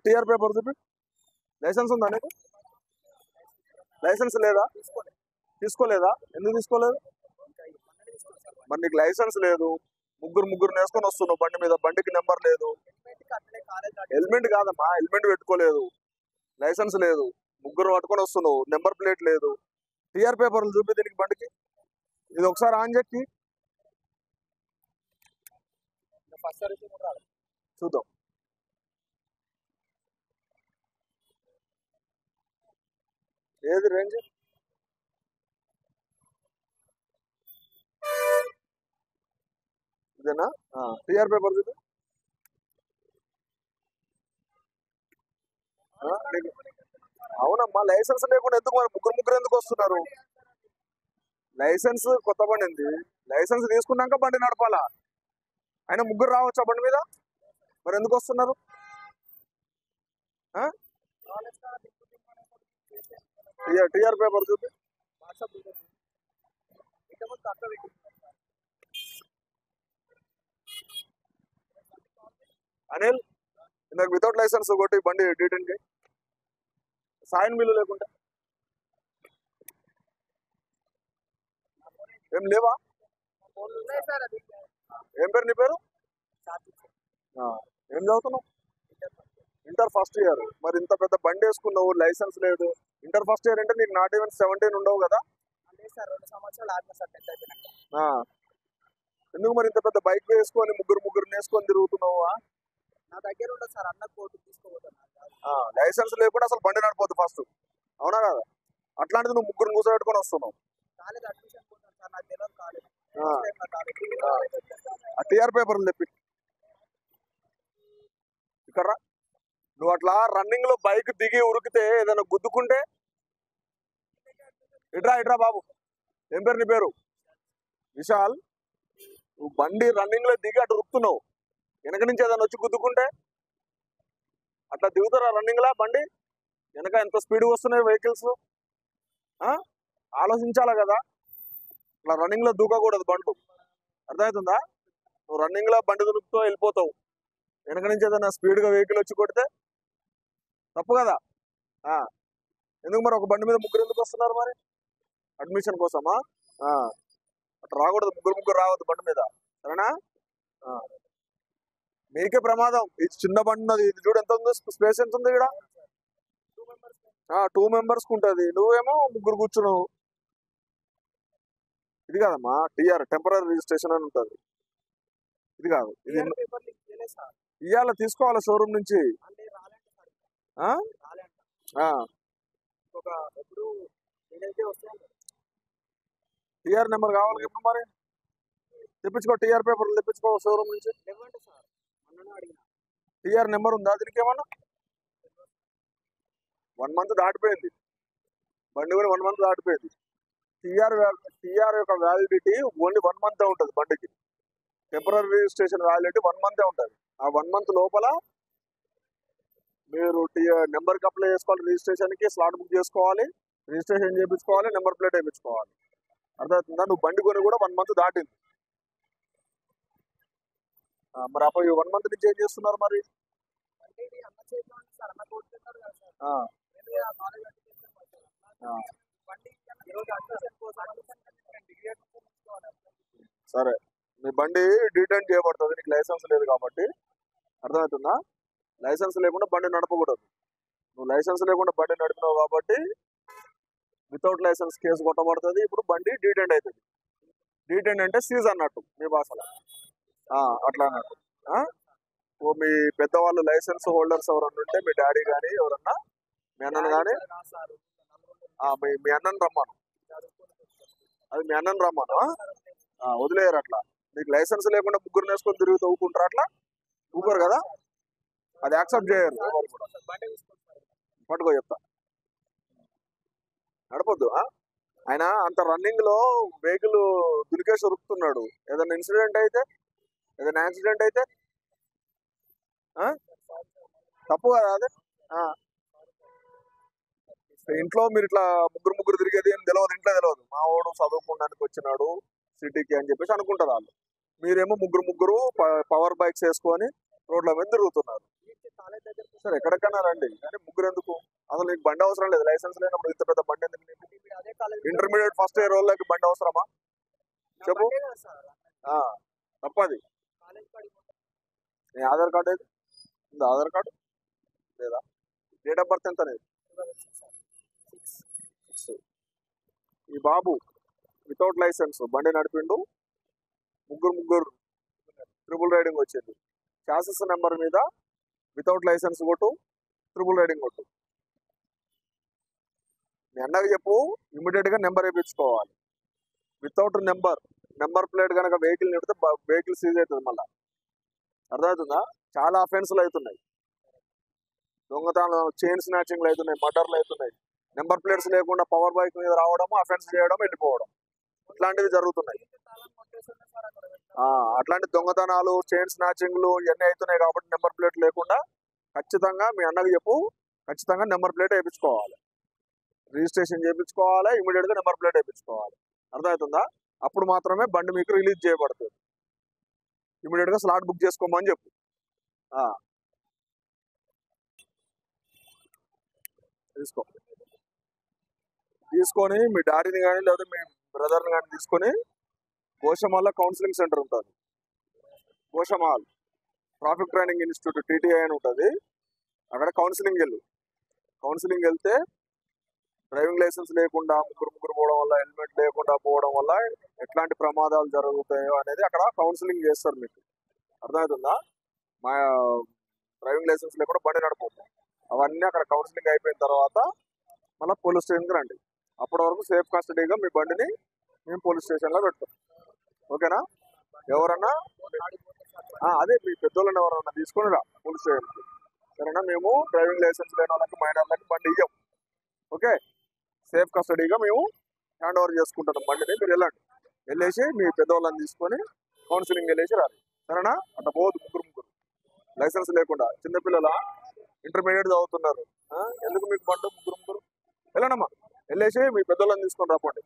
TR paper చూపి. Licence ఉందా నీకు? లైసెన్స్ లేదా? తీసుకోలేదా? ఎందుకు తీసుకోలేదు? మరి నీకు లైసెన్స్ లేదు, ముగ్గురు వేసుకొని వస్తున్నావు బండి మీద, బండికి నెంబర్ లేదు. హెల్మెట్ కాదమ్మా, హెల్మెట్ పెట్టుకోలేదు, లైసెన్స్ లేదు, ముగ్గురు పట్టుకొని వస్తున్నావు, నెంబర్ ప్లేట్ లేదు. టీఆర్ పేపర్లు చూపి దీనికి, బండికి. ఇది ఒకసారి ఆన్ చెక్కి చూద్దాం. ఏది రేంజ్? ఇదేనా? టీఆర్ పేపర్ చూపి. అవునమ్మా, లైసెన్స్ లేకుండా ఎందుకు మరి ముగ్గురు ఎందుకు వస్తున్నారు? లైసెన్స్ కొత్త బండి ఉంది, లైసెన్స్ తీసుకున్నాక బండి నడపాలా? అయినా ముగ్గురు రావచ్చా బండి మీద? మరి ఎందుకు వస్తున్నారు? టీఆర్ పేపర్ చూపి. అనిల్, ఇందాక వితౌట్ లైసెన్స్ కొట్టి బండి డీటెన్కి. సాయిన్ బిల్లు లేకుంటే ఏం లేవా? ఏం పేరు నీ పేరు? ఏం చదువుతున్నావు? Inter first year. మరి ఇంత పెద్ద బండి వేసుకున్నావు, లైసెన్స్ లేదు. ఇంటర్ ఫస్ట్ ఇయర్ అంటే నీకు నాట్ ఈవెన్ 17 ఉండవు కదా? ఎందుకు మరి ఇంత పెద్ద బైక్ వేసుకొని ముగ్గురు వేసుకొని తిరుగుతున్నావా? నా దగ్గర ఉండదు సార్, అన్న కోర్టు తీసుకోబోతున్నా. లైసెన్స్ లేకుండా అసలు బండి నడిపోద్దు ఫస్ట్, అవునా కదా? అట్లాంటిది నువ్వు ముగ్గురు కూర్చోబెట్టుకొని వస్తున్నావు. కాలేజ్ అడ్మిషన్ పోతాను సార్, నాకు తెలియదు కాలేజ్. ఆ టీఆర్ పేపర్లు తెప్పి ఇక్కడ. నువ్వు అట్లా రన్నింగ్ లో బైక్ దిగి ఉరికితే ఏదైనా గుద్దుకుంటే? ఇట్రా బాబు, ఏం పేరు నీ పేరు? విశాల్. నువ్వు బండి రన్నింగ్ లో దిగి అటు ఉరుకుతున్నావు, వెనక నుంచి ఏదైనా వచ్చి గుద్దుకుంటే? అట్లా దిగుతారా రన్నింగ్ లా బండి? వెనక ఎంత స్పీడ్గా వస్తున్నాయి వెహికల్స్, ఆలోచించాలా కదా? అట్లా రన్నింగ్ లో దూకకూడదు బండ్లు, అర్థమవుతుందా? నువ్వు రన్నింగ్ లో బండి దులుపుతూ వెళ్ళిపోతావు, వెనక నుంచి ఏదైనా స్పీడ్గా వెహికల్ వచ్చి కొడితే తప్పు కదా? ఎందుకు మరి ఒక బండి మీద ముగ్గురు ఎందుకు వస్తున్నారు మరి? అడ్మిషన్ కోసమా? అట్లా రాకూడదు, ముగ్గురు రావద్దు బండి మీద, సరేనా? మీకే ప్రమాదం. ఇది చిన్న బండి ఉన్నది, ఇది చూడు ఎంత ఉందో, స్పేస్ ఎంత ఉంది ఇక్కడ. 2 మెంబర్స్ ఉంటుంది, నువ్వేమో ముగ్గురు కూర్చున్నావు. ఇది కాదమ్మా, టీఆర్ టెంపరీ రిజిస్ట్రేషన్ అని ఉంటుంది. ఇది కాదు, ఇది ఇవాళ తీసుకోవాలి షోరూమ్ నుంచి. టీఆర్ నెంబర్ కావాలి ఇప్పుడు మరి, తెప్పించుకో. టీఆర్ పేపర్లు తెప్పించుకో షోరూమ్ నుంచి. టీఆర్ నెంబర్ ఉందా దీనికి ఏమన్నా? 1 మంత్ దాటిపోయింది బండి కూడా, 1 మంత్ దాటిపోయింది. టీఆర్ యొక్క వ్యాలిడిటీ ఓన్లీ 1 మంత్ ఉంటుంది బండికి. టెంపరీ రిజిస్ట్రేషన్ వ్యాలిడిటీ 1 మంతే ఉంటుంది. ఆ 1 మంత్ లోపల మీరు నెంబర్కి అప్లై చేసుకోవాలి, రిజిస్ట్రేషన్కి స్లాట్ బుక్ చేసుకోవాలి, రిజిస్ట్రేషన్ చేయించుకోవాలి, నెంబర్ ప్లేట్ వేయించుకోవాలి. అర్థమవుతుందా? నువ్వు బండి కొని కూడా 1 మంత్ దాటింది. మరి అప్పుడు 1 మంత్ నుంచి ఏం చేస్తున్నారు మరి? సరే, మీ బండి డీటెయిన్ చేయబడుతుంది, నీకు లైసెన్స్ లేదు కాబట్టి. అర్థమవుతుందా? లైసెన్స్ లేకుండా బండి నడపకూడదు. నువ్వు లైసెన్స్ లేకుండా బండి నడిపినావు కాబట్టి వితౌట్ లైసెన్స్ కేసు కొట్టబడుతుంది. ఇప్పుడు బండి డీటెయిన్ అవుతుంది. డీటెయిన్ అంటే సీజ్ అన్నట్టు మీ భాషలో, అట్లా అన్నట్టు. మీ పెద్దవాళ్ళు లైసెన్స్ హోల్డర్స్ ఎవరన్నా ఉంటే, మీ డాడీ కానీ ఎవరన్నా, మీ అన్నను కానీ, మీ అన్నను రమ్మను. అది మీ అన్నను రమ్మను, వదిలేయరు అట్లా. మీకు లైసెన్స్ లేకుండా ముగ్గురు వేసుకొని తిరిగి తవ్వుకుంటారు, అట్లా ఊపరు కదా, అది యాక్సెప్ట్ చేయరు. పట్టుకో చెప్తా, నడపొద్దు. ఆయన అంత రన్నింగ్ లో వెహికల్ దులికేసి ఉరుకుతున్నాడు, ఏదైనా ఇన్సిడెంట్ అయితే, ఏదైనా యాక్సిడెంట్ అయితే తప్పు కదా అది. ఇంట్లో మీరు ఇట్లా ముగ్గురు తిరిగేది ఏం తెలియదు, ఇంట్లో తెలియదు. మా వాడు చదువుకోవడానికి వచ్చినాడు సిటీకి అని చెప్పేసి అనుకుంటారు వాళ్ళు. మీరేమో ముగ్గురు పవర్ బైక్స్ వేసుకొని రోడ్ల మీద తిరుగుతున్నారు. సరే ఎక్కడికైనా రండి, కానీ ముగ్గురు ఎందుకు? అసలు నీకు బండి అవసరం లేదు, లైసెన్స్ లేనప్పుడు ఇంత పెద్ద బండి ఎందుకు నీకు? ఇప్పుడు అదే కాలేజ్ ఇంటర్మీడియట్ ఫస్ట్ ఇయర్ వాళ్ళకి బండి అవసరమా? చెప్పు. సార్ ఆ, తప్పది. కాలేజ్ కాడికి నీ ఆధార్ కార్డు ఏది? ఉందా ఆధార్ కార్డు? లేదా? డేట్ ఆఫ్ బర్త్ ఎంత అనేది? ఈ బాబు వితౌట్ లైసెన్స్ బండి నడిపిండు, ముగ్గురు ట్రిపుల్ రైడింగ్ వచ్చింది. చాసెస్ నెంబర్ మీద వితౌట్ లైసెన్స్ కొట్టు, ట్రిపుల్ రైడింగ్ కొట్టు. మీ అన్నకి చెప్పు, ఇమీడియట్ గా నెంబర్ వేయించుకోవాలి. వితౌట్ నెంబర్ ప్లేట్ కనుక వెహికల్ నిడితే వెహికల్ సీజ్ అవుతుంది. మళ్ళీ అర్థమవుతుందా? చాలా అఫెన్స్లు అవుతున్నాయి, దొంగతనం, చైన్ స్నాచింగ్లు అవుతున్నాయి, మర్డర్లు అవుతున్నాయి. నెంబర్ ప్లేట్స్ లేకుండా పవర్ బైక్ మీద రావడం, అఫెన్స్ చేయడం, వెళ్ళిపోవడం, ఇట్లాంటివి జరుగుతున్నాయి. అట్లాంటి దొంగతనాలు, చైన్ స్నాచింగ్లు ఇవన్నీ అవుతున్నాయి. కాబట్టి నెంబర్ ప్లేట్ లేకుండా ఖచ్చితంగా మీ అన్నకి చెప్పు, ఖచ్చితంగా నెంబర్ ప్లేట్ వేయించుకోవాలి, రిజిస్ట్రేషన్ చేయించుకోవాలి, ఇమీడియట్ గా నెంబర్ ప్లేట్ వేయించుకోవాలి. అర్థమవుతుందా? అప్పుడు మాత్రమే బండి మీకు రిలీజ్ చేయబడుతుంది. ఇమీడియట్ గా స్లాట్ బుక్ చేసుకోమని చెప్పు. తీసుకొని మీ డాడీని కానీ లేదా మీ బ్రదర్ని కానీ తీసుకొని గోషమాల్లో కౌన్సిలింగ్ సెంటర్ ఉంటుంది. Goshamahal traffic training institute TTI అని ఉంటుంది. అక్కడ కౌన్సిలింగ్ వెళ్తే డ్రైవింగ్ లైసెన్స్ లేకుండా ముగ్గురు పోవడం వల్ల, హెల్మెట్ లేకుండా పోవడం వల్ల ఎట్లాంటి ప్రమాదాలు జరుగుతాయో అనేది అక్కడ కౌన్సిలింగ్ చేస్తారు మీకు. అర్థమవుతుందా? మా డ్రైవింగ్ లైసెన్స్ లేకుండా బండి నడపవుతాయి. అవన్నీ అక్కడ కౌన్సిలింగ్ అయిపోయిన తర్వాత మళ్ళీ పోలీస్ స్టేషన్కి రండి. అప్పటి వరకు సేఫ్ కస్టడీగా మీ బండిని మేము పోలీస్ స్టేషన్లో పెడతాం. ఓకేనా? ఎవరన్నా అదే మీ పెద్దోళ్ళని ఎవరన్నా తీసుకొని రా పోలీస్ స్టేషన్కి. సరేనా? మేము డ్రైవింగ్ లైసెన్స్ లేని వాళ్ళకి, మైనర్లకి బండి ఇవ్వం. ఓకే? సేఫ్ కస్టడీగా మేము హ్యాండ్ ఓవర్ చేసుకుంటాం బండిని. మీరు వెళ్ళేసి మీ పెద్దవాళ్ళని తీసుకొని కౌన్సిలింగ్ వెళ్ళేసి రాలి. సరేనా? అట్లా పోదు ముగ్గురు లైసెన్స్ లేకుండా. చిన్నపిల్లల ఇంటర్మీడియట్ చదువుతున్నారు, ఎందుకు మీకు బండి? ముగ్గురు వెళ్ళండమ్మా, వెళ్ళేసి మీ పెద్దవాళ్ళని తీసుకొని రాపండి.